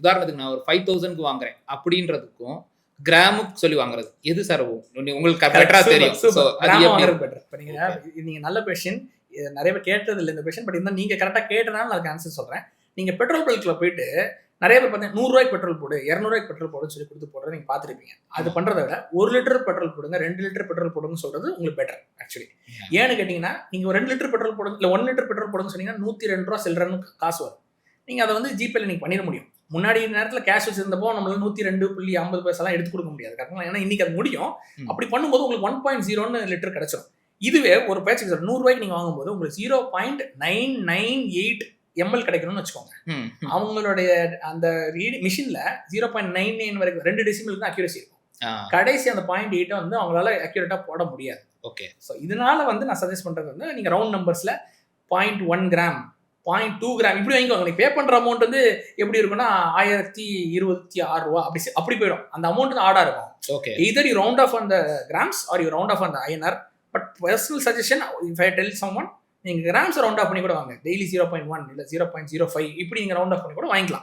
உதாரணத்துக்கு நான் ஒரு 5000க்கு வாங்குறேன் அப்படின்றதுக்கும் கிராமுக்கு சொல்லி வாங்குறது எது சார் உங்களுக்கு பெட்டரா தெரியும். சோ அது எப்படி பெட்டர்? இப்ப நீங்க நல்ல क्वेश्चन, நிறைய பேர் கேட்டது இல்ல இந்த क्वेश्चन, பட் இந்த நீங்க கரெக்டா கேட்டனால நான் ஆன்சர் சொல்றேன். நீங்க பெட்ரோல் பல்க்ல போயிட்டு நிறைய பேர் பார்த்தீங்கன்னா 100 ரூபாய்க்கு பெட்ரோல் போடு, 200 ரூபாய்க்கு பெட்ரோல் போடுன்னு சொல்லி கொடுத்து போடுறத நீங்க பார்த்துருப்பீங்க. அது பண்றதை விட 1 லிட்டர் பெட்ரோல் போடுங்க, 2 லிட்டர் பெட்ரோல் போடுங்கன்னு சொல்றது உங்களுக்கு பெட்டர் ஆக்சுவலி. ஏன்னு கேட்டீங்கன்னா, நீங்க ஒரு 2 லிட்டர் பெட்ரோல் போடுங்க இல்ல 1 லிட்டர் பெட்ரோல் போடுங்கன்னு சொன்னீங்கன்னா 102 ரூபா சில்லறன்னு காசு வரும். நீங்க அதை வந்து ஜிபேல நீங்க பண்ணிட முடியும். முன்னாடி நேரத்தில் கேஷ் வச்சிருந்தப்போ நம்மளால 102.50 பைசாலாம் எடுத்து கொடுக்க முடியாது கரெக்டாக. ஏன்னா இன்னைக்கு அது முடியும். அப்படி பண்ணும்போது உங்களுக்கு 1.0 லிட்டர் கிடைச்சிடும். இதுவே ஒரு பேச்சு 100 ரூபாய்க்கு நீங்க வாங்கும்போது உங்களுக்கு 0.998 ml கிடைக்கணும்னு வச்சுக்கோங்க. அவங்களுடைய அந்த மிஷின்ல 0.99 வரைக்கும் 2 டெசிமலுக்கு தான் அக்யூரசி இருக்கும். கடைசி அந்த 0.8 வந்து அவங்களால அக்யூரேட்டா போட முடியாது. ஓகே. ஸோ இதனால வந்து நான் சஜஸ்ட் பண்றது வந்து நீங்க ரவுண்ட் நம்பர்ஸ்ல 0.1 கிராம், 0.2 கிராம் இப்படி வாங்கிக்கோங்க. நீங்க பே பண்ற அமௌண்ட் வந்து எப்படி இருக்குன்னா 1026 ரூபா அப்படி போயிடும். அந்த அமௌண்ட் ஆடா இருக்கும். Okay. Either you round off on the grams or you round off on the INR. But personal suggestion, if I tell someone, நீங்க கிராம்ஸ் ரவுண்ட் ஆஃப் பண்ணி கூட வாங்க. டெய்லி 0.1 இல்ல 0.05 இப்படி நீங்க ரவுண்ட் ஆஃப் பண்ணி கூட வாங்கிக்கலாம்.